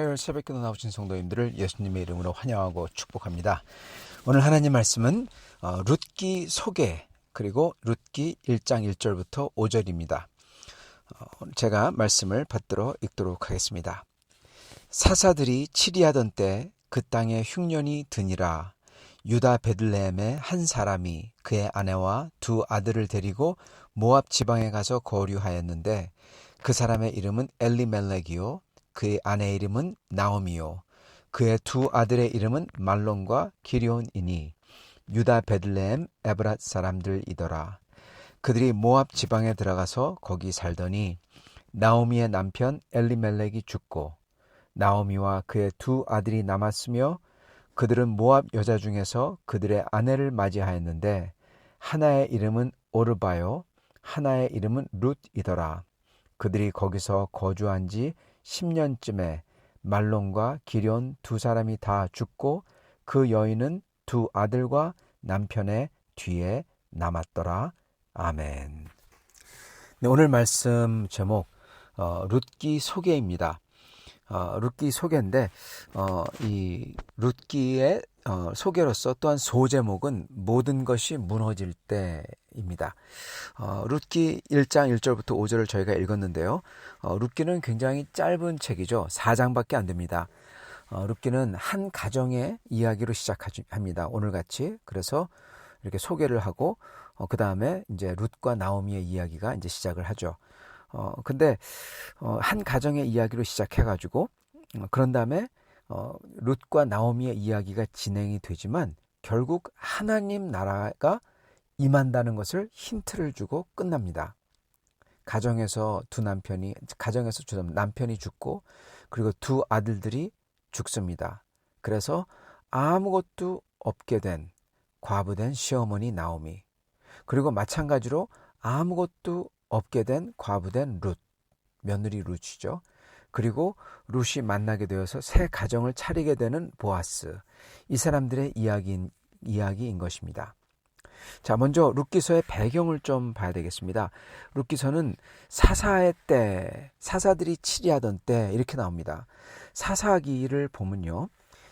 화요일 새벽기도 나오신 성도님들을 예수님의 이름으로 환영하고 축복합니다. 오늘 하나님 말씀은 룻기 소개 그리고 룻기 1장 1절부터 5절입니다. 제가 말씀을 받들어 읽도록 하겠습니다. 사사들이 치리하던 때 그 땅에 흉년이 드니라. 유다 베들레헴의 한 사람이 그의 아내와 두 아들을 데리고 모압 지방에 가서 거류하였는데 그 사람의 이름은 엘리멜렉이요 그의 아내의 이름은 나오미요 그의 두 아들의 이름은 말론과 기럧이니 유다 베들레헴 에브랏 사람들이더라. 그들이 모압 지방에 들어가서 거기 살더니 나오미의 남편 엘리멜렉이 죽고 나오미와 그의 두 아들이 남았으며 그들은 모압 여자 중에서 그들의 아내를 맞이하였는데 하나의 이름은 오르바요 하나의 이름은 룻이더라. 그들이 거기서 거주한 지 10년쯤에 말론과 기럧 두 사람이 다 죽고 그 여인은 두 아들과 남편의 뒤에 남았더라. 아멘. 네, 오늘 말씀 제목 룻기 소개입니다. 룻기 소개인데 이 룻기의 소개로서 또한 소제목은 모든 것이 무너질 때입니다. 룻기 1장 1절부터 5절을 저희가 읽었는데요. 룻기는 굉장히 짧은 책이죠. 4장밖에 안 됩니다. 룻기는 한 가정의 이야기로 시작합니다. 오늘같이. 그래서 이렇게 소개를 하고 그 다음에 이제 룻과 나오미의 이야기가 이제 시작을 하죠. 근데 한 가정의 이야기로 시작해가지고 그런 다음에 룻과 나오미의 이야기가 진행이 되지만 결국 하나님 나라가 임한다는 것을 힌트를 주고 끝납니다. 가정에서 남편이 죽고 그리고 두 아들들이 죽습니다. 그래서 아무것도 없게 된 과부된 시어머니 나오미, 그리고 마찬가지로 아무것도 없게 된 과부된 룻, 며느리 룻이죠. 그리고 룻이 만나게 되어서 새 가정을 차리게 되는 보아스, 이 사람들의 이야기인 것입니다. 자, 먼저 룻기서의 배경을 좀 봐야 되겠습니다. 룻기서는 사사의 때, 사사들이 치리하던 때 이렇게 나옵니다. 사사기를 보면요,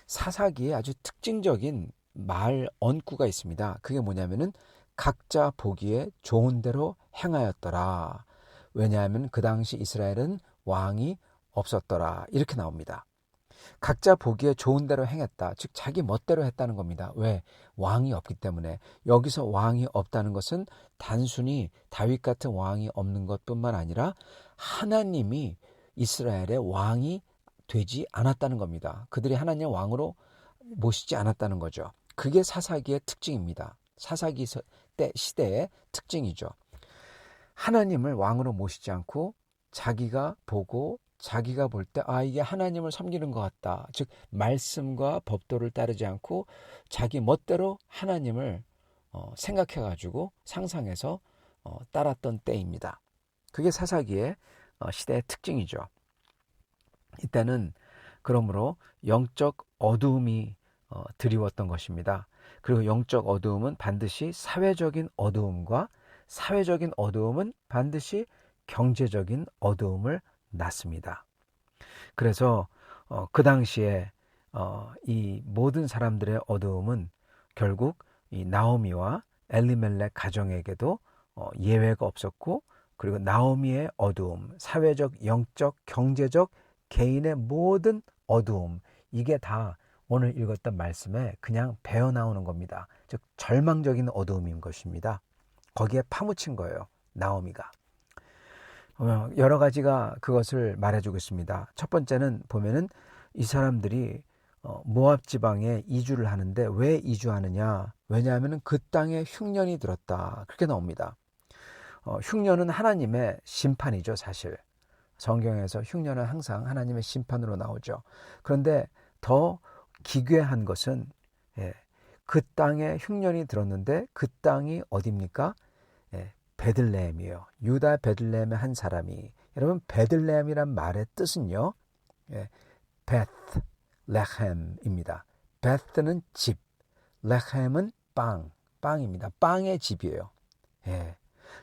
사사기에 아주 특징적인 말 언구가 있습니다. 그게 뭐냐면은 각자 보기에 좋은 대로 행하였더라. 왜냐하면 그 당시 이스라엘은 왕이 없었더라. 이렇게 나옵니다. 각자 보기에 좋은 대로 행했다. 즉 자기 멋대로 했다는 겁니다. 왜? 왕이 없기 때문에. 여기서 왕이 없다는 것은 단순히 다윗 같은 왕이 없는 것뿐만 아니라 하나님이 이스라엘의 왕이 되지 않았다는 겁니다. 그들이 하나님의 왕으로 모시지 않았다는 거죠. 그게 사사기의 특징입니다. 사사기 때 시대의 특징이죠. 하나님을 왕으로 모시지 않고 자기가 보고 자기가 볼 때 이게 하나님을 섬기는 것 같다. 즉 말씀과 법도를 따르지 않고 자기 멋대로 하나님을 생각해가지고 상상해서 따랐던 때입니다. 그게 사사기의 시대의 특징이죠. 이때는 그러므로 영적 어두움이 드리웠던 것입니다. 그리고 영적 어두움은 반드시 사회적인 어두움과 사회적인 어두움은 반드시 경제적인 어두움을 낳습니다. 그래서 그 당시에 이 모든 사람들의 어두움은 결국 이 나오미와 엘리멜렉 가정에게도 예외가 없었고, 그리고 나오미의 어두움, 사회적, 영적, 경제적, 개인의 모든 어두움, 이게 다 오늘 읽었던 말씀에 그냥 배어 나오는 겁니다. 즉 절망적인 어두움인 것입니다. 거기에 파묻힌 거예요, 나오미가. 여러 가지가 그것을 말해주고 있습니다. 첫 번째는 보면은 이 사람들이 모압 지방에 이주를 하는데 왜 이주하느냐? 왜냐하면 그 땅에 흉년이 들었다. 그렇게 나옵니다. 흉년은 하나님의 심판이죠, 사실. 성경에서 흉년은 항상 하나님의 심판으로 나오죠. 그런데 더 기괴한 것은 그 땅에 흉년이 들었는데 그 땅이 어디입니까? 베들레헴이에요. 유다 베들레헴의 한 사람이. 여러분, 베들레헴이란 말의 뜻은요, 베틀레헴입니다. 베트는 집, 레헴은 빵입니다. 빵의 집이에요.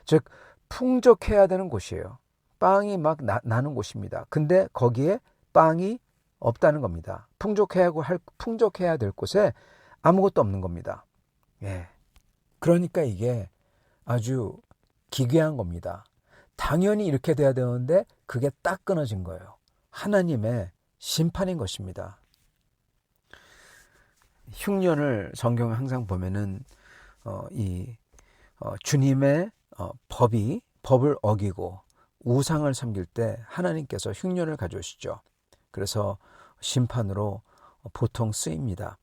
즉 풍족해야 되는 곳이에요. 빵이 막 나는 곳입니다. 근데 거기에 빵이 없다는 겁니다. 풍족해야 될 곳에 아무것도 없는 겁니다. 예. 그러니까 이게 아주 기괴한 겁니다. 당연히 이렇게 돼야 되는데 그게 딱 끊어진 거예요. 하나님의 심판인 것입니다. 흉년을 성경을 항상 보면은 주님의 법을 어기고 우상을 섬길 때 하나님께서 흉년을 가져오시죠. 그래서 심판으로 보통 쓰입니다.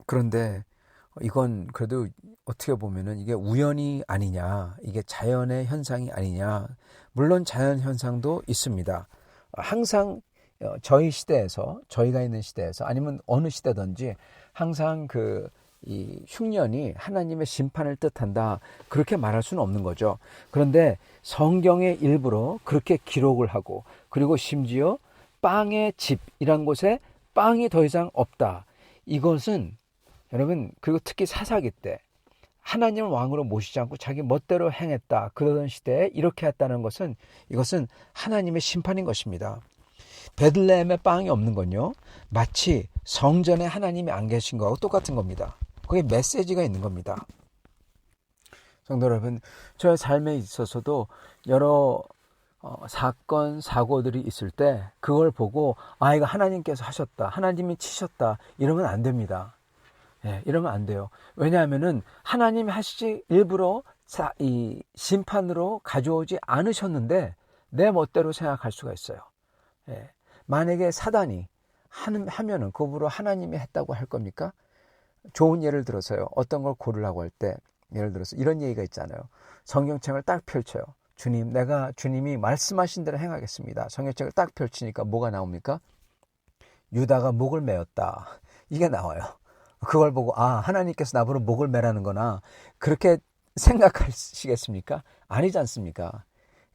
그런데 이건 그래도 어떻게 보면은 이게 우연이 아니냐, 이게 자연의 현상이 아니냐. 물론 자연 현상도 있습니다. 항상 저희 시대에서, 저희가 있는 시대에서 아니면 어느 시대든지 항상 이 흉년이 하나님의 심판을 뜻한다, 그렇게 말할 수는 없는 거죠. 그런데 성경의 일부러 그렇게 기록을 하고, 그리고 심지어 빵의 집이란 곳에 빵이 더 이상 없다. 이것은 여러분, 그리고 특히 사사기 때 하나님을 왕으로 모시지 않고 자기 멋대로 행했다, 그러던 시대에 이렇게 했다는 것은, 이것은 하나님의 심판인 것입니다. 베들레헴에 빵이 없는 건요, 마치 성전에 하나님이 안 계신 거하고 똑같은 겁니다. 거기에 메시지가 있는 겁니다. 성도 여러분, 저의 삶에 있어서도 여러 사건, 사고들이 있을 때 그걸 보고 이거 하나님께서 하셨다, 하나님이 치셨다, 이러면 안 됩니다. 예, 이러면 안 돼요. 왜냐하면은 하나님이 하시지 일부러 이 심판으로 가져오지 않으셨는데 내 멋대로 생각할 수가 있어요. 예, 만약에 사단이 하면은 그거로 하나님이 했다고 할 겁니까? 좋은 예를 들어서요, 어떤 걸 고르라고 할 때, 예를 들어서 이런 얘기가 있잖아요. 성경책을 딱 펼쳐요. 내가 주님이 말씀하신 대로 행하겠습니다. 성경책을 딱 펼치니까 뭐가 나옵니까? 유다가 목을 메었다, 이게 나와요. 그걸 보고 하나님께서 나보고 목을 매라는 거나 그렇게 생각하시겠습니까? 아니지 않습니까?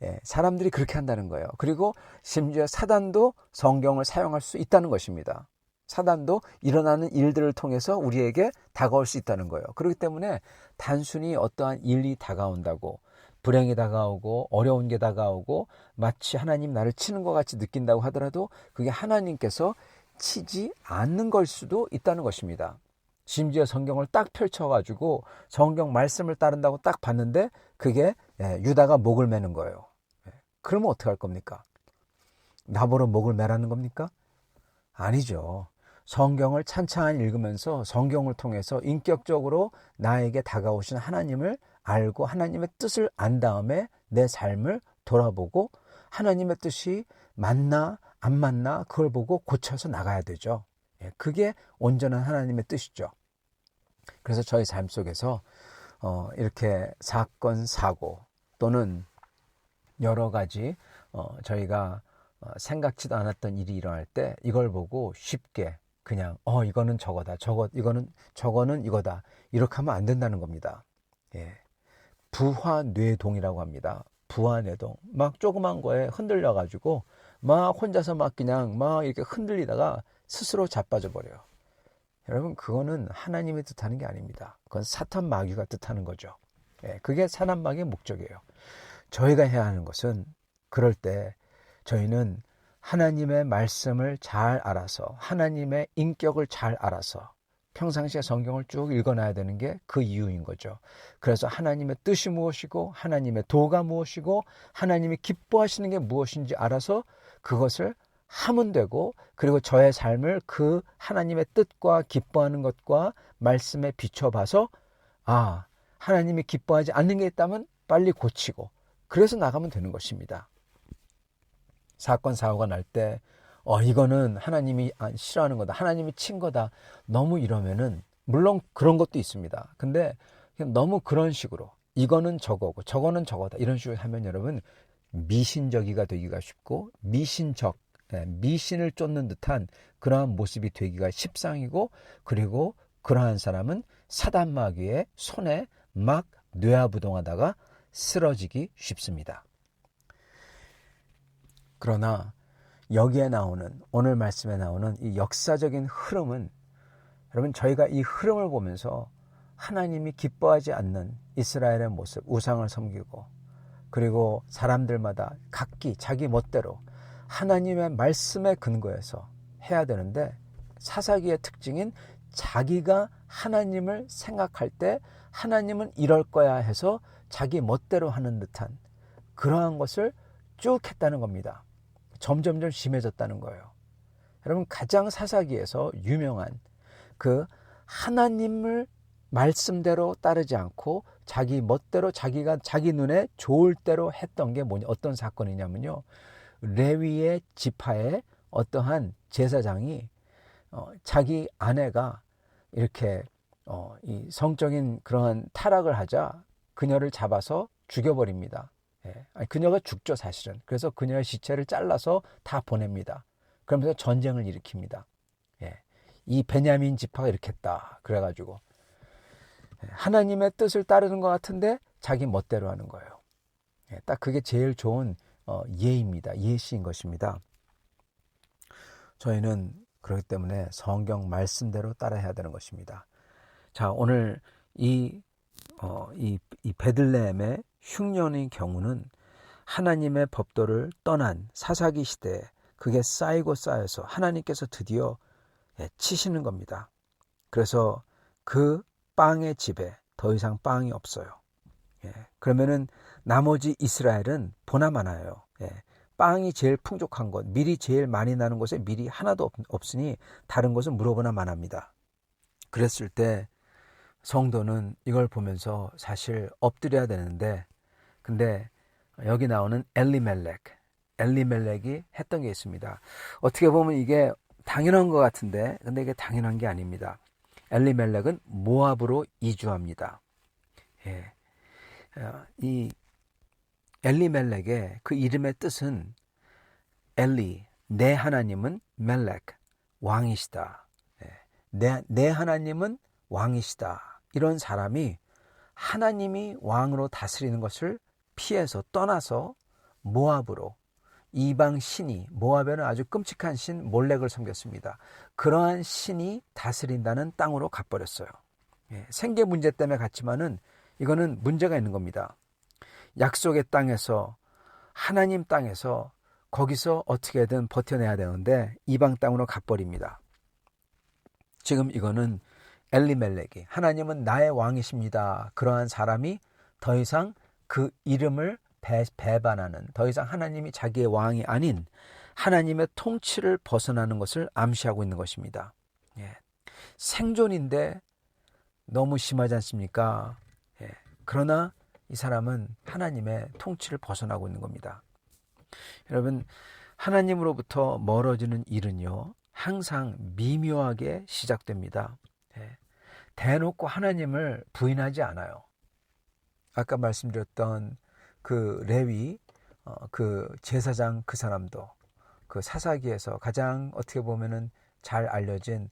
예, 사람들이 그렇게 한다는 거예요. 그리고 심지어 사단도 성경을 사용할 수 있다는 것입니다. 사단도 일어나는 일들을 통해서 우리에게 다가올 수 있다는 거예요. 그렇기 때문에 단순히 어떠한 일이 다가온다고, 불행이 다가오고 어려운 게 다가오고 마치 하나님 나를 치는 것 같이 느낀다고 하더라도 그게 하나님께서 치지 않는 걸 수도 있다는 것입니다. 심지어 성경을 딱 펼쳐가지고 성경 말씀을 따른다고 딱 봤는데 그게 유다가 목을 매는 거예요. 그러면 어떻게 할 겁니까? 나보러 목을 매라는 겁니까? 아니죠. 성경을 찬찬히 읽으면서 성경을 통해서 인격적으로 나에게 다가오신 하나님을 알고 하나님의 뜻을 안 다음에 내 삶을 돌아보고 하나님의 뜻이 맞나 안 맞나 그걸 보고 고쳐서 나가야 되죠. 그게 온전한 하나님의 뜻이죠. 그래서 저희 삶 속에서 이렇게 사건, 사고 또는 여러 가지 저희가 생각지도 않았던 일이 일어날 때 이걸 보고 쉽게 그냥 이거는 저거다, 저거는 이거다, 이렇게 하면 안 된다는 겁니다. 예. 부화뇌동이라고 합니다. 부화뇌동. 막 조그만 거에 흔들려가지고 막 혼자서 그냥 이렇게 흔들리다가 스스로 자빠져 버려요. 여러분, 그거는 하나님이 뜻하는 게 아닙니다. 그건 사탄 마귀가 뜻하는 거죠. 예, 그게 사탄 마귀의 목적이에요. 저희가 해야 하는 것은, 그럴 때 저희는 하나님의 말씀을 잘 알아서, 하나님의 인격을 잘 알아서 평상시에 성경을 쭉 읽어놔야 되는 게 그 이유인 거죠. 그래서 하나님의 뜻이 무엇이고 하나님의 도가 무엇이고 하나님이 기뻐하시는 게 무엇인지 알아서 그것을 하면 되고, 그리고 저의 삶을 그 하나님의 뜻과 기뻐하는 것과 말씀에 비춰봐서 하나님이 기뻐하지 않는 게 있다면 빨리 고치고, 그래서 나가면 되는 것입니다. 사건 사고가 날 때 이거는 하나님이 싫어하는 거다, 하나님이 친 거다, 너무 이러면은, 물론 그런 것도 있습니다. 근데 너무 그런 식으로 이거는 저거고 저거는 저거다 이런 식으로 하면 여러분, 미신적이가 되기가 쉽고 미신을 쫓는 듯한 그러한 모습이 되기가 십상이고, 그리고 그러한 사람은 사단 마귀의 손에 막 뇌아부동하다가 쓰러지기 쉽습니다. 그러나 여기에 나오는, 오늘 말씀에 나오는 이 역사적인 흐름은, 여러분, 저희가 이 흐름을 보면서 하나님이 기뻐하지 않는 이스라엘의 모습, 우상을 섬기고, 그리고 사람들마다 각기 자기 멋대로 하나님의 말씀에 근거해서 해야 되는데, 사사기의 특징인 자기가 하나님을 생각할 때 하나님은 이럴 거야 해서 자기 멋대로 하는 듯한 그러한 것을 쭉 했다는 겁니다. 점점점 심해졌다는 거예요. 여러분, 가장 사사기에서 유명한 그 하나님을 말씀대로 따르지 않고 자기 멋대로 자기가 자기 눈에 좋을 대로 했던 게 뭐냐, 어떤 사건이냐면요, 레위의 지파의 어떠한 제사장이 자기 아내가 이렇게 이 성적인 그러한 타락을 하자 그녀를 잡아서 죽여버립니다. 예. 아니, 그녀가 죽죠, 사실은. 그래서 그녀의 시체를 잘라서 다 보냅니다. 그러면서 전쟁을 일으킵니다. 예. 이 베냐민 지파가 이렇게 했다 그래가지고 하나님의 뜻을 따르는 것 같은데 자기 멋대로 하는 거예요. 예. 딱 그게 제일 좋은 예입니다. 예시인 것입니다. 저희는 그렇기 때문에 성경 말씀대로 따라해야 되는 것입니다. 자, 오늘 이 베들레헴의 흉년의 경우는 하나님의 법도를 떠난 사사기 시대에 그게 쌓이고 쌓여서 하나님께서 드디어 치시는 겁니다. 그래서 그 빵의 집에 더 이상 빵이 없어요. 그러면은 나머지 이스라엘은 보나마나요. 빵이 제일 풍족한 곳, 밀이 제일 많이 나는 곳에 밀이 하나도 없으니 다른 곳은 물어보나 마나입니다. 그랬을 때 성도는 이걸 보면서 사실 엎드려야 되는데, 근데 여기 나오는 엘리멜렉이 했던 게 있습니다. 어떻게 보면 이게 당연한 것 같은데, 근데 이게 당연한 게 아닙니다. 엘리멜렉은 모압으로 이주합니다. 이 엘리멜렉의 그 이름의 뜻은 엘리, 내 하나님은 멜렉, 왕이시다. 내 하나님은 왕이시다. 이런 사람이 하나님이 왕으로 다스리는 것을 피해서 떠나서 모압으로, 이방 신이, 모압에는 아주 끔찍한 신 몰렉을 섬겼습니다. 그러한 신이 다스린다는 땅으로 가버렸어요. 생계 문제 때문에 갔지만은 이거는 문제가 있는 겁니다. 약속의 땅에서, 하나님 땅에서 거기서 어떻게든 버텨내야 되는데 이방 땅으로 가버립니다. 지금 이거는 엘리멜렉이, 하나님은 나의 왕이십니다, 그러한 사람이 더 이상 그 이름을 배반하는, 더 이상 하나님이 자기의 왕이 아닌 하나님의 통치를 벗어나는 것을 암시하고 있는 것입니다. 생존인데 너무 심하지 않습니까? 그러나 이 사람은 하나님의 통치를 벗어나고 있는 겁니다. 여러분, 하나님으로부터 멀어지는 일은요, 항상 미묘하게 시작됩니다. 대놓고 하나님을 부인하지 않아요. 아까 말씀드렸던 그 레위, 그 제사장, 그 사람도 그 사사기에서 가장 어떻게 보면은 잘 알려진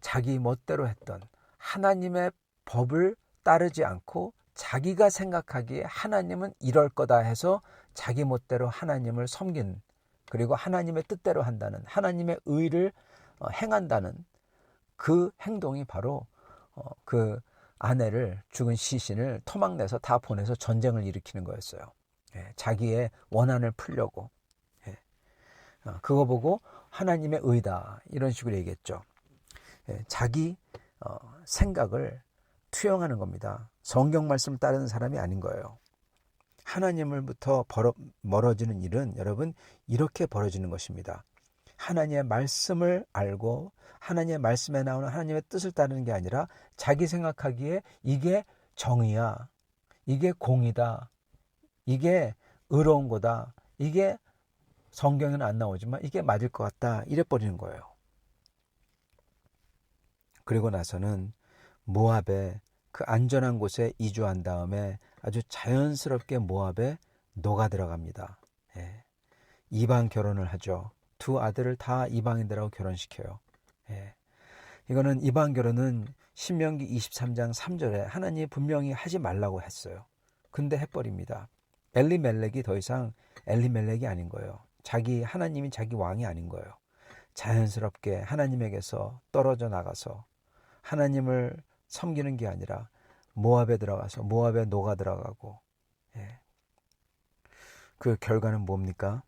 자기 멋대로 했던, 하나님의 법을 따르지 않고 자기가 생각하기에 하나님은 이럴 거다 해서 자기 멋대로 하나님을 섬긴, 그리고 하나님의 뜻대로 한다는, 하나님의 의를 행한다는 그 행동이 바로 그 아내를, 죽은 시신을 토막내서 다 보내서 전쟁을 일으키는 거였어요. 자기의 원한을 풀려고. 그거 보고 하나님의 의다 이런 식으로 얘기했죠. 자기 생각을 투영하는 겁니다. 성경 말씀을 따르는 사람이 아닌 거예요. 하나님으로부터 멀어지는 일은 여러분 이렇게 벌어지는 것입니다. 하나님의 말씀을 알고 하나님의 말씀에 나오는 하나님의 뜻을 따르는 게 아니라 자기 생각하기에 이게 정의야, 이게 공이다, 이게 의로운 거다, 이게 성경에는 안 나오지만 이게 맞을 것 같다, 이래버리는 거예요. 그리고 나서는 모압의 그 안전한 곳에 이주한 다음에 아주 자연스럽게 모압에 녹아 들어갑니다. 이방 결혼을 하죠. 두 아들을 다 이방인들하고 결혼시켜요. 이거는 이방 결혼은 신명기 23장 3절에 하나님이 분명히 하지 말라고 했어요. 근데 해버립니다. 엘리멜렉이 더 이상 엘리멜렉이 아닌 거예요. 하나님이 자기 왕이 아닌 거예요. 자연스럽게 하나님에게서 떨어져 나가서 하나님을 섬기는 게 아니라 모압에 들어가서 모압에 녹아 들어가고, 그 결과는 뭡니까?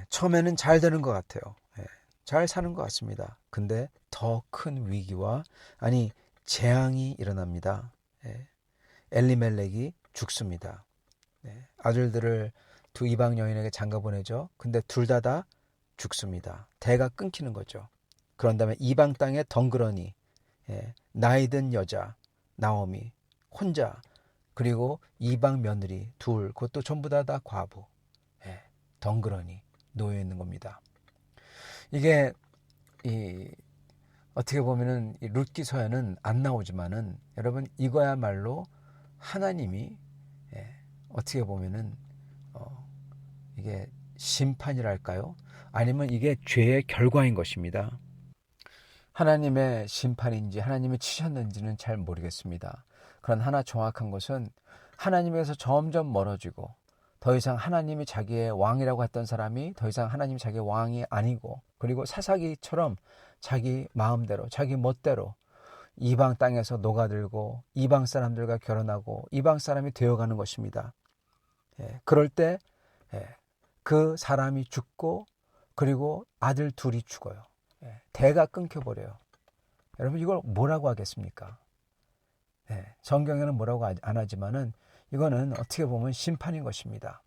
처음에는 잘 되는 것 같아요. 잘 사는 것 같습니다. 근데 더 큰 위기와 재앙이 일어납니다. 엘리멜렉이 죽습니다. 아들들을 두 이방 여인에게 장가 보내죠. 근데 둘 다 죽습니다. 대가 끊기는 거죠. 그런 다음에 이방 땅에 덩그러니 나이 든 여자 나오미 혼자, 그리고 이방 며느리 둘, 그것도 전부 다 과부, 덩그러니 놓여 있는 겁니다. 이게 어떻게 보면은 이 룻기서에는 안 나오지만은 여러분, 이거야말로 하나님이 어떻게 보면은 이게 심판이랄까요? 아니면 이게 죄의 결과인 것입니다. 하나님의 심판인지 하나님이 치셨는지는 잘 모르겠습니다. 그런 하나 정확한 것은 하나님에서 점점 멀어지고, 더 이상 하나님이 자기의 왕이라고 했던 사람이 더 이상 하나님이 자기의 왕이 아니고, 그리고 사사기처럼 자기 마음대로 자기 멋대로 이방 땅에서 녹아들고 이방 사람들과 결혼하고 이방 사람이 되어가는 것입니다. 그럴 때 그 사람이 죽고, 그리고 아들 둘이 죽어요. 대가 끊겨버려요. 여러분, 이걸 뭐라고 하겠습니까? 성경에는 뭐라고 안 하지만은 이거는 어떻게 보면 심판인 것입니다.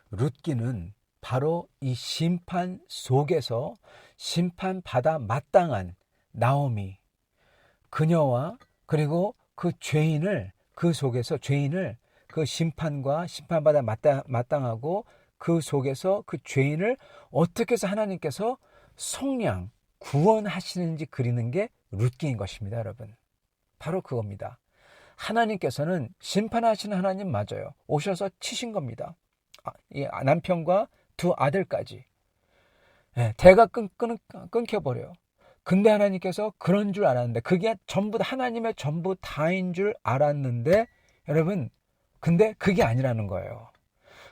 룻기는 바로 이 심판 속에서 심판받아 마땅한 나오미, 그녀와, 그리고 그 죄인을, 그 속에서 죄인을, 그 심판과 심판받아 마땅하고 그 속에서 그 죄인을 어떻게 해서 하나님께서 속량, 구원하시는지 그리는 게 룻기인 것입니다, 여러분. 바로 그겁니다. 하나님께서는 심판하시는 하나님 맞아요. 오셔서 치신 겁니다. 이 남편과 두 아들까지. 대가 끊겨버려요. 근데 하나님께서 그런 줄 알았는데, 그게 전부 하나님의 전부 다인 줄 알았는데, 여러분, 근데 그게 아니라는 거예요.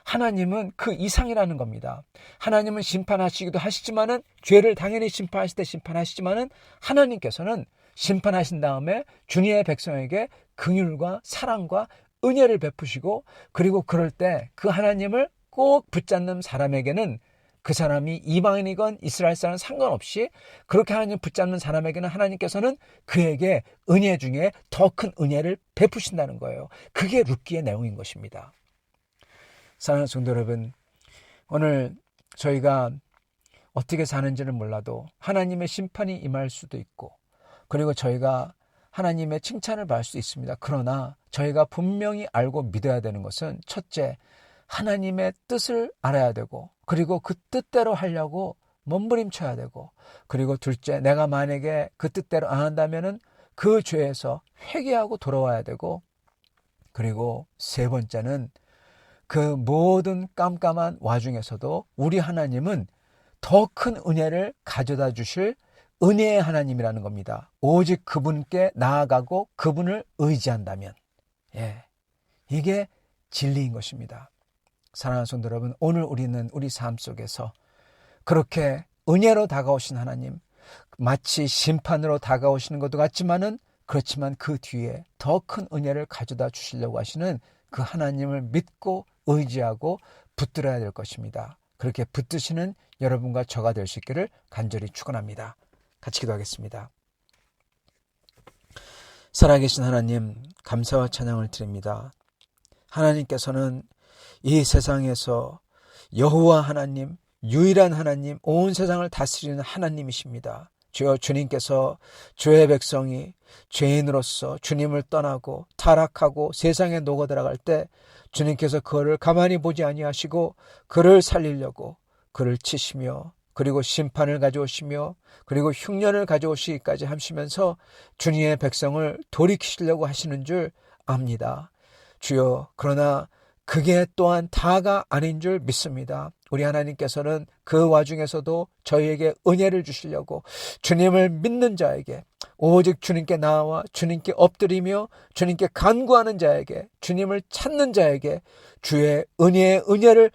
하나님은 그 이상이라는 겁니다. 하나님은 심판하시기도 하시지만은, 죄를 당연히 심판하실 때 심판하시지만은, 하나님께서는 심판하신 다음에 주님의 백성에게 긍휼과 사랑과 은혜를 베푸시고, 그리고 그럴 때 그 하나님을 꼭 붙잡는 사람에게는, 그 사람이 이방인이건 이스라엘 사람 상관없이 그렇게 하나님 붙잡는 사람에게는 하나님께서는 그에게 은혜 중에 더 큰 은혜를 베푸신다는 거예요. 그게 룻기의 내용인 것입니다. 사랑하는 성도 여러분, 오늘 저희가 어떻게 사는지는 몰라도 하나님의 심판이 임할 수도 있고, 그리고 저희가 하나님의 칭찬을 받을 수 있습니다. 그러나 저희가 분명히 알고 믿어야 되는 것은, 첫째, 하나님의 뜻을 알아야 되고, 그리고 그 뜻대로 하려고 몸부림쳐야 되고, 그리고 둘째, 내가 만약에 그 뜻대로 안 한다면은 그 죄에서 회개하고 돌아와야 되고, 그리고 세 번째는 그 모든 깜깜한 와중에서도 우리 하나님은 더 큰 은혜를 가져다 주실 은혜의 하나님이라는 겁니다. 오직 그분께 나아가고 그분을 의지한다면, 이게 진리인 것입니다. 사랑하는 성도 여러분, 오늘 우리는 우리 삶 속에서 그렇게 은혜로 다가오신 하나님, 마치 심판으로 다가오시는 것도 같지만은, 그렇지만 그 뒤에 더 큰 은혜를 가져다 주시려고 하시는 그 하나님을 믿고 의지하고 붙들어야 될 것입니다. 그렇게 붙드시는 여러분과 저가 될 수 있기를 간절히 축원합니다. 같이 기도하겠습니다. 살아계신 하나님, 감사와 찬양을 드립니다. 하나님께서는 이 세상에서 여호와 하나님, 유일한 하나님, 온 세상을 다스리는 하나님이십니다. 주여, 주님께서 주의 백성이 죄인으로서 주님을 떠나고 타락하고 세상에 녹아 들어갈 때, 주님께서 그를 가만히 보지 아니하시고 그를 살리려고 그를 치시며, 그리고 심판을 가져오시며, 그리고 흉년을 가져오시기까지 하시면서 주님의 백성을 돌이키시려고 하시는 줄 압니다. 주여, 그러나 그게 또한 다가 아닌 줄 믿습니다. 우리 하나님께서는 그 와중에서도 저희에게 은혜를 주시려고 주님을 믿는 자에게, 오직 주님께 나와 주님께 엎드리며 주님께 간구하는 자에게, 주님을 찾는 자에게 주의 은혜를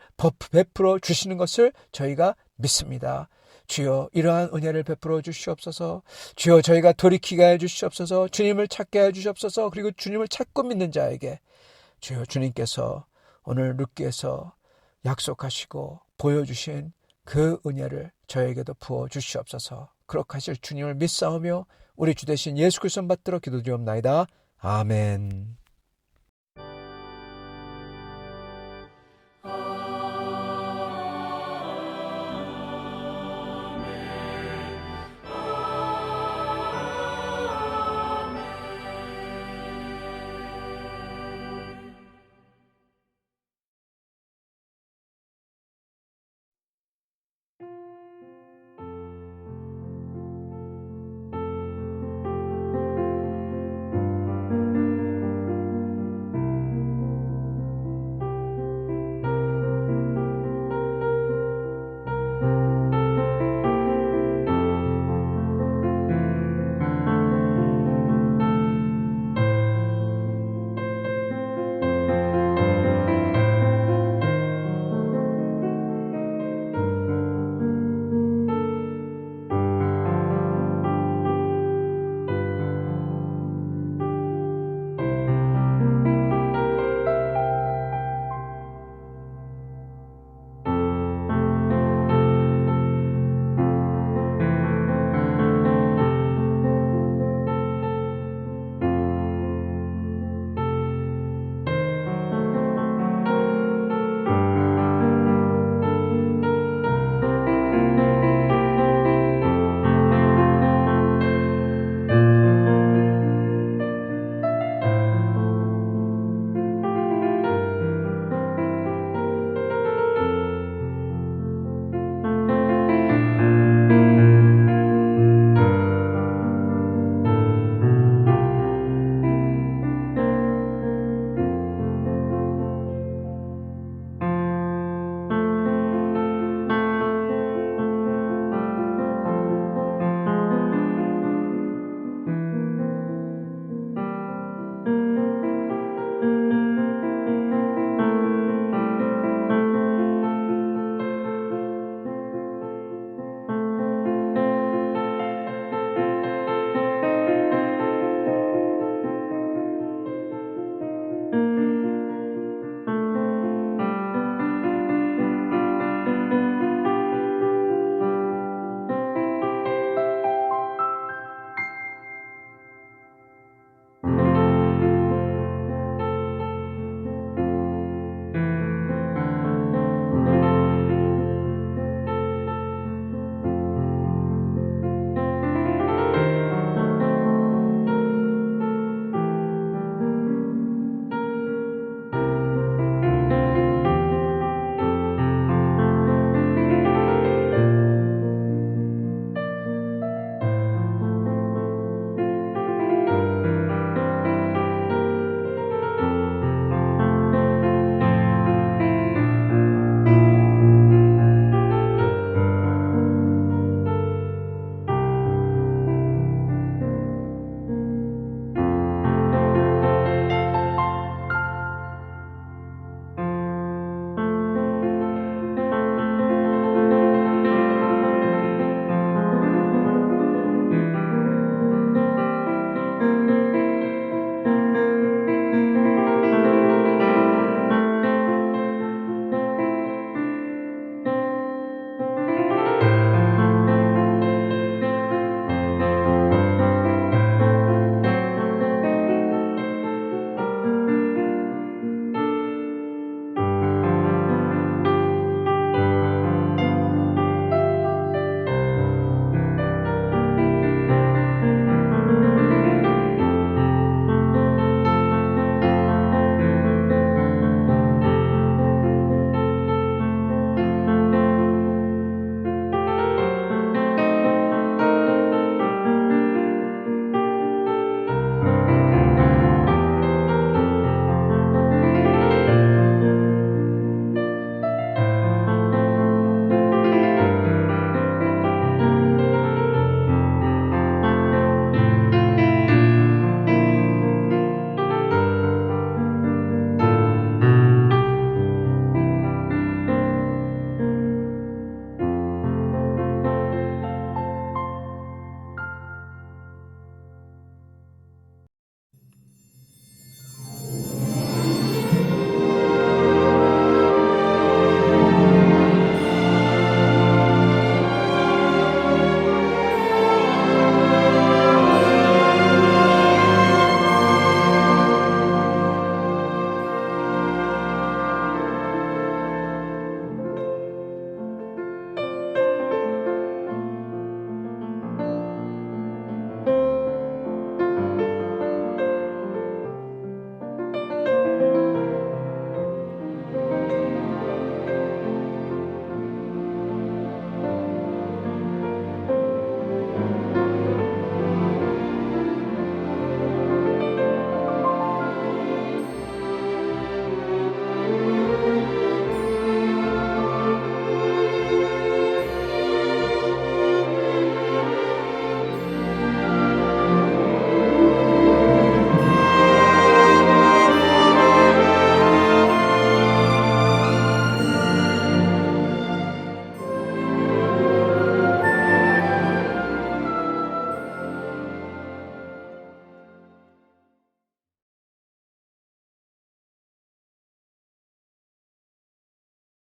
베풀어 주시는 것을 저희가 믿습니다. 주여, 이러한 은혜를 베풀어 주시옵소서. 주여, 저희가 돌이키게 해 주시옵소서. 주님을 찾게 해 주시옵소서. 그리고 주님을 찾고 믿는 자에게 주여, 주님께서 오늘 룻기에서 약속하시고 보여주신 그 은혜를 저에게도 부어 주시옵소서. 그렇게 하실 주님을 믿사오며 우리 주 되신 예수 그리스도 받들어 기도드리옵나이다. 아멘.